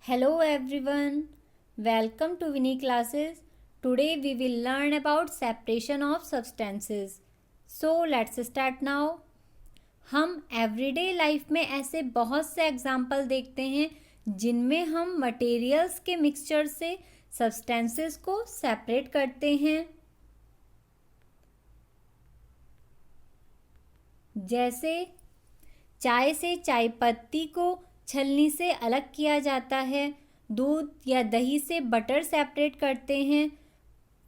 Hello everyone, welcome to Winnie classes. Today we will learn about separation of substances. So let's start now. हम everyday life में ऐसे बहुत से example देखते हैं जिनमें हम मटेरियल्स के मिक्सचर से सब्सटेंसेस को सेपरेट करते हैं। जैसे चाय से चाय पत्ती को छलनी से अलग किया जाता है, दूध या दही से बटर सेपरेट करते हैं,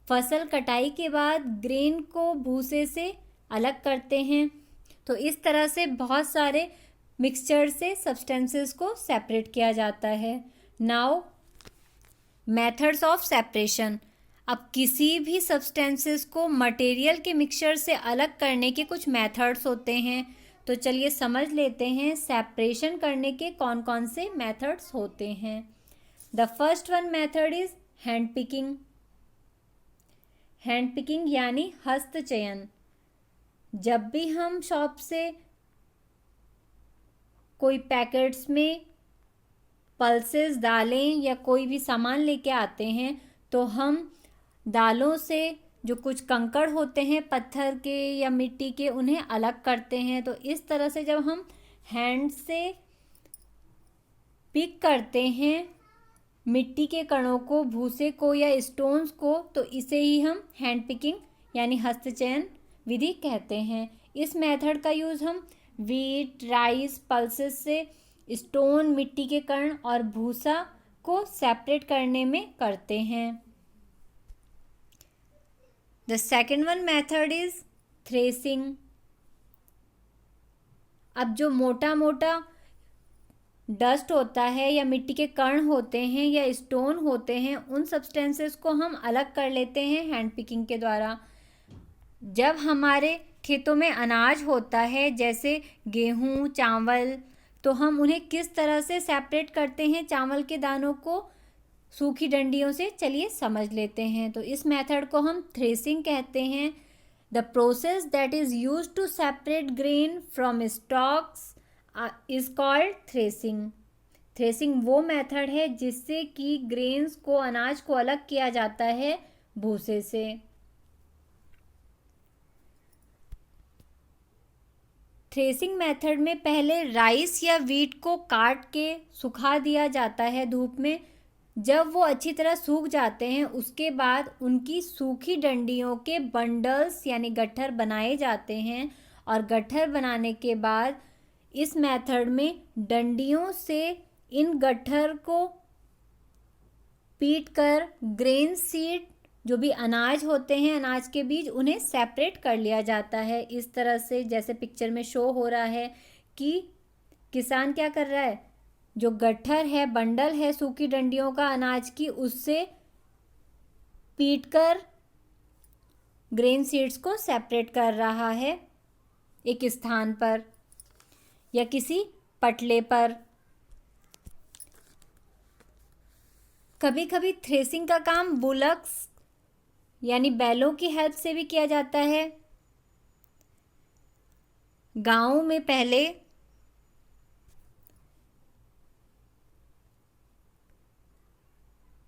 फसल कटाई के बाद ग्रेन को भूसे से अलग करते हैं। तो इस तरह से बहुत सारे मिक्सचर से सब्सटेंसेस को सेपरेट किया जाता है। Now methods of separation. अब किसी भी सब्सटेंसेस को मटेरियल के मिक्सचर से अलग करने के कुछ मेथड्स होते हैं। तो चलिए समझ लेते हैं सेपरेशन करने के कौन कौन से मेथड्स होते हैं। The first one method is hand picking. Hand picking यानी हस्तचयन। जब भी हम शॉप से कोई पैकेट्स में पल्सेस दालें या कोई भी सामान लेके आते हैं तो हम दालों से जो कुछ कंकड़ होते हैं पत्थर के या मिट्टी के उन्हें अलग करते हैं। तो इस तरह से जब हम हैंड से पिक करते हैं मिट्टी के कणों को, भूसे को या स्टोन्स को, तो इसे ही हम हैंड पिकिंग यानी हस्तचयन विधि कहते हैं। इस मेथड का यूज़ हम वीट, राइस, पल्सेस से स्टोन, मिट्टी के कण और भूसा को सेपरेट करने में करते हैं। The second one method is threshing. अब जो मोटा मोटा डस्ट होता है या मिट्टी के कण होते हैं या स्टोन होते हैं उन सब्सटेंसेस को हम अलग कर लेते हैं हैंड पिकिंग के द्वारा। जब हमारे खेतों में अनाज होता है जैसे गेहूँ, चावल, तो हम उन्हें किस तरह से सेपरेट करते हैं चावल के दानों को सूखी डंडियों से, चलिए समझ लेते हैं। तो इस मेथड को हम थ्रेसिंग कहते हैं। The process that is used to separate grain from stalks is called threshing. Threshing वो मेथड है जिससे कि ग्रेन्स को, अनाज को अलग किया जाता है भूसे से। थ्रेसिंग मेथड में पहले राइस या वीट को काट के सुखा दिया जाता है धूप में। जब वो अच्छी तरह सूख जाते हैं उसके बाद उनकी सूखी डंडियों के बंडल्स यानी गट्ठर बनाए जाते हैं। और गट्ठर बनाने के बाद इस मेथड में डंडियों से इन गट्ठर को पीट कर ग्रेन सीड, जो भी अनाज होते हैं, अनाज के बीज, उन्हें सेपरेट कर लिया जाता है। इस तरह से जैसे पिक्चर में शो हो रहा है कि किसान क्या कर रहा है, जो गट्ठर है, बंडल है सूखी डंडियों का अनाज की, उससे पीटकर ग्रेन सीड्स को सेपरेट कर रहा है एक स्थान पर या किसी पटले पर। कभी कभी थ्रेसिंग का काम बुलक्स यानी बैलों की हेल्प से भी किया जाता है। गांव में पहले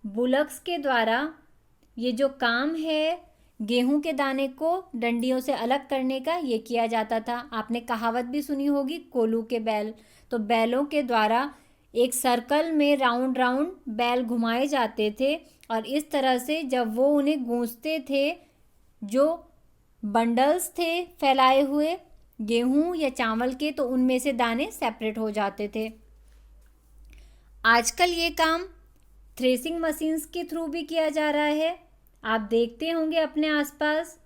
बुलक्स के द्वारा ये जो काम है गेहूं के दाने को डंडियों से अलग करने का, ये किया जाता था। आपने कहावत भी सुनी होगी, कोल्हू के बैल। तो बैलों के द्वारा एक सर्कल में राउंड राउंड बैल घुमाए जाते थे और इस तरह से जब वो उन्हें गूंजते थे, जो बंडल्स थे फैलाए हुए गेहूं या चावल के, तो उनमें से दाने सेपरेट हो जाते थे। आजकल ये काम थ्रेसिंग मशीन्स के थ्रू भी किया जा रहा है। आप देखते होंगे अपने आसपास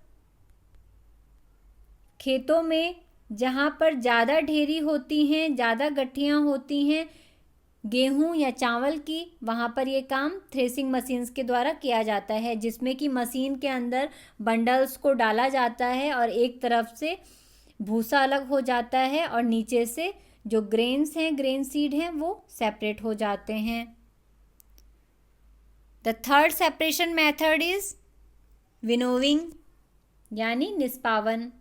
खेतों में जहाँ पर ज़्यादा ढेरी होती हैं, ज़्यादा गठियाँ होती हैं गेहूं या चावल की, वहाँ पर ये काम थ्रेसिंग मशीन्स के द्वारा किया जाता है, जिसमें कि मशीन के अंदर बंडल्स को डाला जाता है और एक तरफ से भूसा अलग हो जाता है और नीचे से जो ग्रेन्स हैं, ग्रेन सीड हैं, वो सेपरेट हो जाते हैं। The third separation method is winnowing यानी निष्पावन।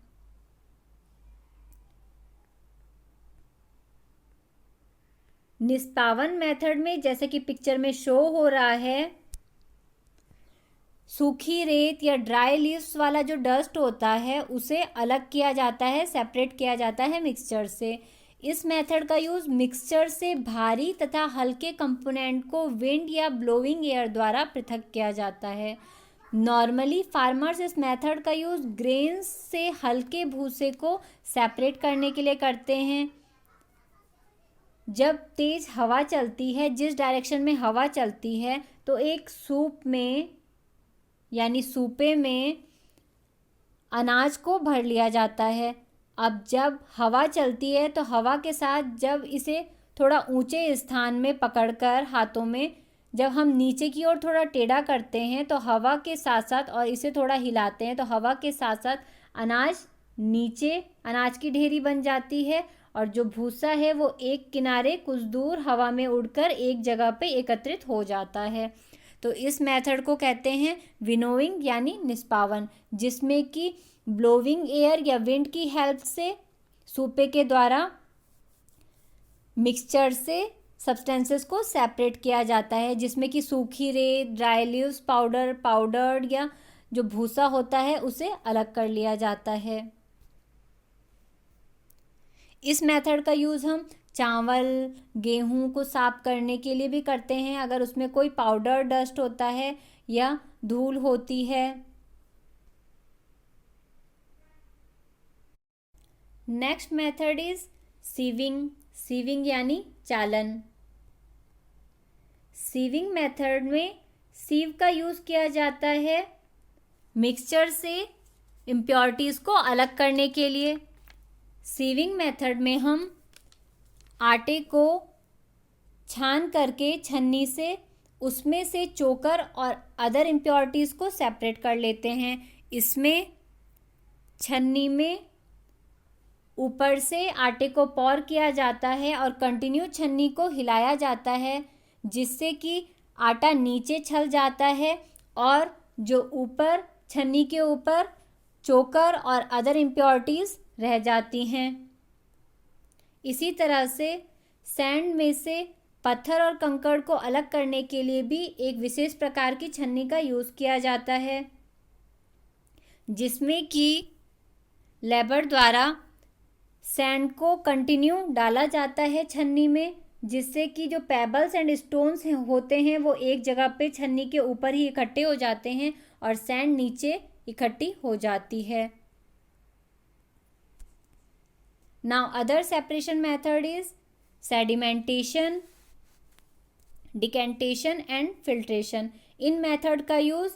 निष्पावन मेथड में, जैसे कि पिक्चर में शो हो रहा है, सूखी रेत या ड्राई लीव्स वाला जो डस्ट होता है उसे अलग किया जाता है, सेपरेट किया जाता है मिक्सचर से। इस मेथड का यूज़ मिक्सचर से भारी तथा हल्के कंपोनेंट को विंड या ब्लोइंग एयर द्वारा पृथक किया जाता है। नॉर्मली फार्मर्स इस मेथड का यूज़ ग्रेन्स से हल्के भूसे को सेपरेट करने के लिए करते हैं। जब तेज़ हवा चलती है, जिस डायरेक्शन में हवा चलती है, तो एक सूप में यानी सूपे में अनाज को भर लिया जाता है। अब जब हवा चलती है तो हवा के साथ जब इसे थोड़ा ऊंचे स्थान में पकड़कर हाथों में जब हम नीचे की ओर थोड़ा टेढ़ा करते हैं तो हवा के साथ साथ, और इसे थोड़ा हिलाते हैं तो हवा के साथ साथ अनाज नीचे, अनाज की ढेरी बन जाती है और जो भूसा है वो एक किनारे कुछ दूर हवा में उड़कर एक जगह पे एकत्रित हो जाता है। तो इस मेथड को कहते हैं विनोइंग यानी निष्पावन, जिसमें कि ब्लोइंग एयर या विंड की हेल्प से सूपे के द्वारा मिक्सचर से सब्सटेंसेस को सेपरेट किया जाता है, जिसमें कि सूखी रेत, ड्राई लीव्स, पाउडर्ड या जो भूसा होता है उसे अलग कर लिया जाता है। इस मेथड का यूज़ हम चावल, गेहूं को साफ करने के लिए भी करते हैं, अगर उसमें कोई पाउडर डस्ट होता है या धूल होती है। Next method is sieving. Sieving यानी चालन। सीविंग मेथड में सीव का यूज़ किया जाता है मिक्सचर से इम्प्योरिटीज़ को अलग करने के लिए। सीविंग मेथड में हम आटे को छान करके छन्नी से उसमें से चोकर और अदर इम्प्योरिटीज़ को सेपरेट कर लेते हैं। इसमें छन्नी में ऊपर से आटे को पॉर किया जाता है और कंटिन्यू छन्नी को हिलाया जाता है, जिससे कि आटा नीचे छल जाता है और जो ऊपर छन्नी के ऊपर चोकर और अदर इम्प्योरिटीज़ रह जाती हैं। इसी तरह से सैंड में से पत्थर और कंकड़ को अलग करने के लिए भी एक विशेष प्रकार की छन्नी का यूज़ किया जाता है, जिसमें कि लेबर द्वारा सैंड को कंटिन्यू डाला जाता है छन्नी में, जिससे कि जो पेबल्स एंड स्टोन्स होते हैं वो एक जगह पे छन्नी के ऊपर ही इकट्ठे हो जाते हैं और सैंड नीचे इकट्ठी हो जाती है। Now other separation method is sedimentation, decantation and filtration. In method का यूज़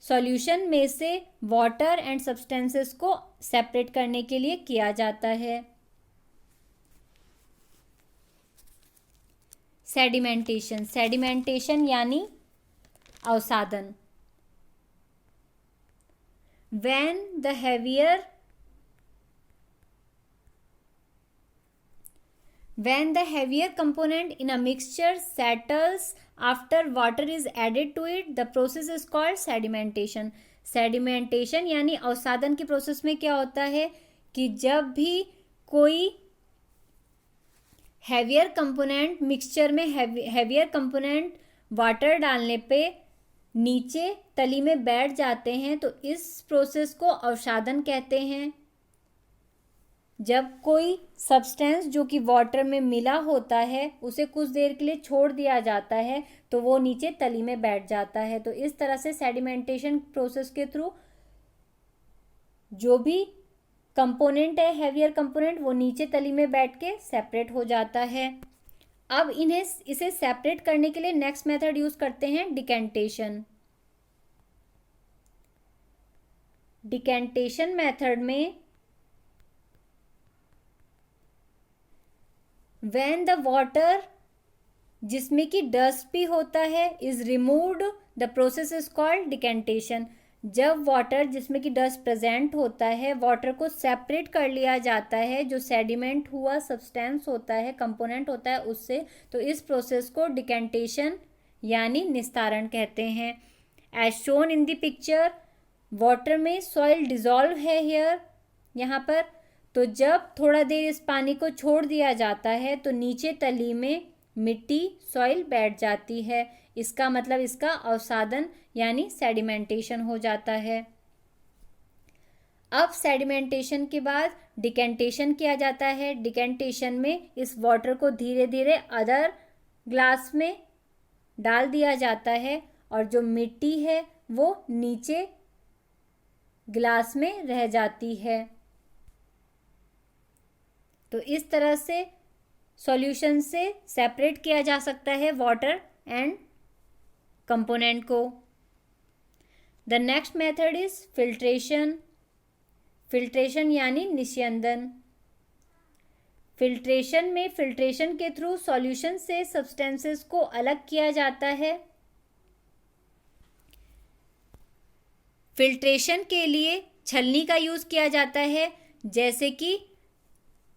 सॉल्यूशन में से वाटर एंड सब्सटेंसेस को सेपरेट करने के लिए किया जाता है। सेडिमेंटेशन। सेडिमेंटेशन यानी अवसादन। When the heavier component in a mixture settles after water is added to it, the process is called sedimentation. Sedimentation यानी अवसादन की प्रोसेस में क्या होता है कि जब भी कोई हैवियर कंपोनेंट मिक्सचर में हैवियर कंपोनेंट वाटर डालने पे नीचे तली में बैठ जाते हैं, तो इस प्रोसेस को अवसादन कहते हैं। जब कोई सब्सटेंस जो कि वाटर में मिला होता है उसे कुछ देर के लिए छोड़ दिया जाता है तो वो नीचे तली में बैठ जाता है। तो इस तरह से सेडिमेंटेशन प्रोसेस के थ्रू जो भी कंपोनेंट है, हैवियर कंपोनेंट, वो नीचे तली में बैठ के सेपरेट हो जाता है। अब इसे सेपरेट करने के लिए नेक्स्ट मेथड यूज करते हैं डिकेंटेशन। डिकेंटेशन मेथड में व्हेन द वाटर, जिसमें कि डस्ट भी होता है, is removed, the process is called decantation. जब वाटर जिसमें कि डस्ट प्रेजेंट होता है, वाटर को सेपरेट कर लिया जाता है जो सेडिमेंट हुआ सब्सटेंस होता है, कंपोनेंट होता है उससे, तो इस प्रोसेस को डिकेंटेशन यानी निस्तारण कहते हैं। As shown in the picture, water में सॉइल डिजॉल्व है हियर, यहाँ पर। तो जब थोड़ा देर इस पानी को छोड़ दिया जाता है तो नीचे तली में मिट्टी सॉइल बैठ जाती है। इसका मतलब इसका अवसादन यानी सेडिमेंटेशन हो जाता है। अब सेडिमेंटेशन के बाद डिकेंटेशन किया जाता है। डिकेंटेशन में इस वाटर को धीरे धीरे अदर ग्लास में डाल दिया जाता है और जो मिट्टी है वो नीचे ग्लास में रह जाती है। तो इस तरह से सॉल्यूशन से सेपरेट किया जा सकता है वाटर एंड कंपोनेंट को। The next method is filtration. Filtration यानी निस्यंदन। फिल्ट्रेशन में फिल्ट्रेशन के थ्रू सॉल्यूशन से सब्सटेंसेस को अलग किया जाता है। फिल्ट्रेशन के लिए छलनी का यूज़ किया जाता है, जैसे कि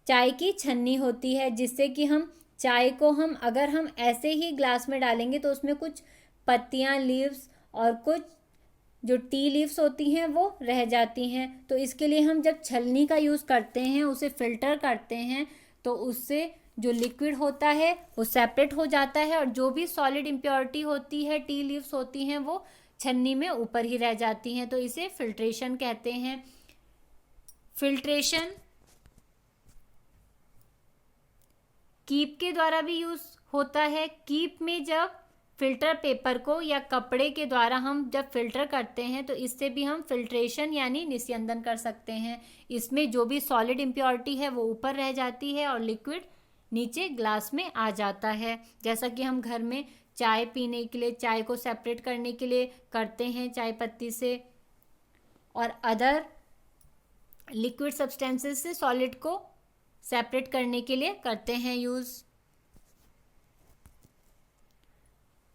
चाय की छन्नी होती है, जिससे कि हम चाय को अगर हम ऐसे ही ग्लास में डालेंगे तो उसमें कुछ पत्तियां, लीव्स और कुछ जो टी लीव्स होती हैं वो रह जाती हैं। तो इसके लिए हम जब छलनी का यूज़ करते हैं, उसे फिल्टर करते हैं, तो उससे जो लिक्विड होता है वो सेपरेट हो जाता है और जो भी सॉलिड इम्प्योरिटी होती है, टी लीव्स होती हैं, वो छन्नी में ऊपर ही रह जाती हैं। तो इसे फिल्ट्रेशन कहते हैं। फिल्ट्रेशन कीप के द्वारा भी यूज़ होता है। कीप में जब फिल्टर पेपर को या कपड़े के द्वारा हम जब फिल्टर करते हैं तो इससे भी हम फिल्ट्रेशन यानी निस्यंदन कर सकते हैं। इसमें जो भी सॉलिड इम्प्योरिटी है वो ऊपर रह जाती है और लिक्विड नीचे ग्लास में आ जाता है। जैसा कि हम घर में चाय पीने के लिए चाय को सेपरेट करने के लिए करते हैं चाय पत्ती से, और अदर लिक्विड सब्सटेंसेस से सॉलिड को सेपरेट करने के लिए करते हैं use.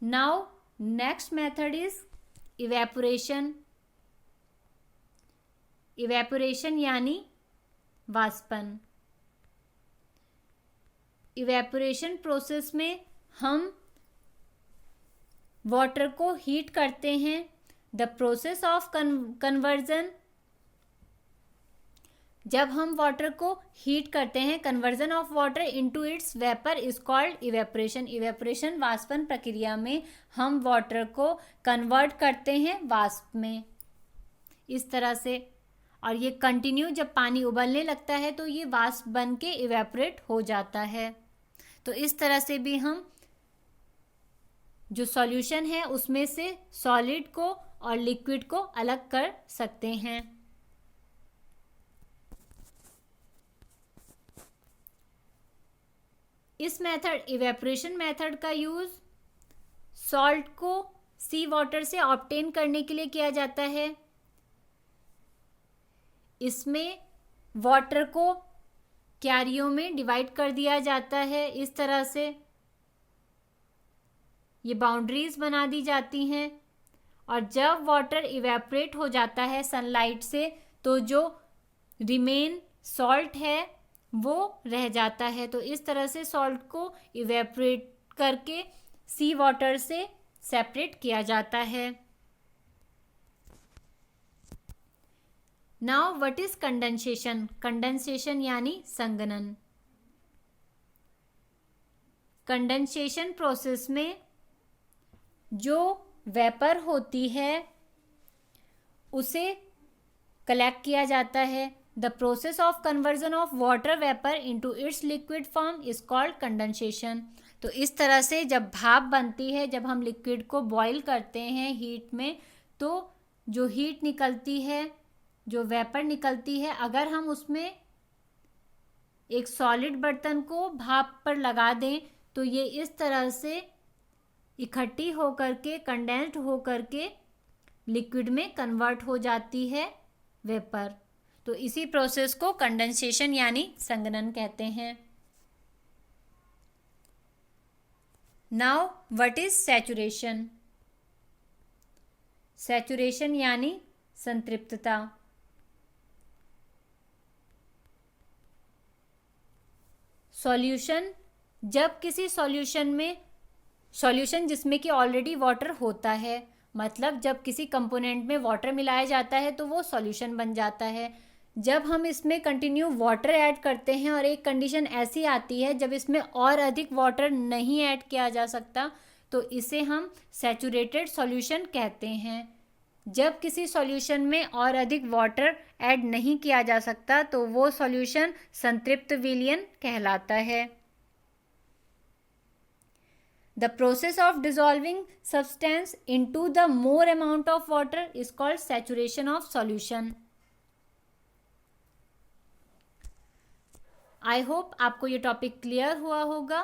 Now next method is evaporation. Evaporation यानी वाष्पन। इवेपोरेशन प्रोसेस में हम वाटर को हीट करते हैं। द प्रोसेस ऑफ कन्वर्जन, जब हम वाटर को हीट करते हैं, conversion of water into its vapour is called evaporation. Evaporation वाष्पन प्रक्रिया में हम वाटर को कन्वर्ट करते हैं वाष्प में, इस तरह से। और ये कंटिन्यू जब पानी उबलने लगता है तो ये वाष्प बन के इवेपोरेट हो जाता है। तो इस तरह से भी हम जो सॉल्यूशन है उसमें से सॉलिड को और लिक्विड को अलग कर सकते हैं। इस मेथड इवेपोरेशन मेथड का यूज़ सॉल्ट को सी वाटर से ऑब्टेन करने के लिए किया जाता है। इसमें वाटर को क्यारियों में डिवाइड कर दिया जाता है, इस तरह से ये बाउंड्रीज बना दी जाती हैं। और जब वाटर इवेपोरेट हो जाता है सनलाइट से तो जो रिमेन सॉल्ट है वो रह जाता है। तो इस तरह से सॉल्ट को इवेपोरेट करके सी वाटर से सेपरेट किया जाता है। Now what is condensation. Condensation यानी संघनन। कंडेंसेशन प्रोसेस में जो वेपर होती है उसे कलेक्ट किया जाता है। The process of conversion of water vapour into its liquid form is called condensation. तो इस तरह से जब भाप बनती है, जब हम लिक्विड को बॉईल करते हैं हीट में, तो जो हीट निकलती है, जो वेपर निकलती है, अगर हम उसमें एक सॉलिड बर्तन को भाप पर लगा दें तो ये इस तरह से इकट्ठी होकर के, कंडेंस्ड होकर के लिक्विड में कन्वर्ट हो जाती है वेपर। तो इसी प्रोसेस को कंडेंसेशन यानी संघनन कहते हैं। Now what is saturation. Saturation यानी संतृप्तता। सॉल्यूशन, जब किसी सॉल्यूशन में, सॉल्यूशन जिसमें कि ऑलरेडी वाटर होता है, मतलब जब किसी कंपोनेंट में वाटर मिलाया जाता है तो वो सॉल्यूशन बन जाता है। जब हम इसमें कंटिन्यू वाटर ऐड करते हैं और एक कंडीशन ऐसी आती है जब इसमें और अधिक वाटर नहीं ऐड किया जा सकता, तो इसे हम सैचुरेटेड सॉल्यूशन कहते हैं। जब किसी सॉल्यूशन में और अधिक वाटर ऐड नहीं किया जा सकता तो वो सॉल्यूशन संतृप्त विलयन कहलाता है। The process of dissolving substance into the more amount of water is called saturation of solution. I hope आपको ये टॉपिक क्लियर हुआ होगा।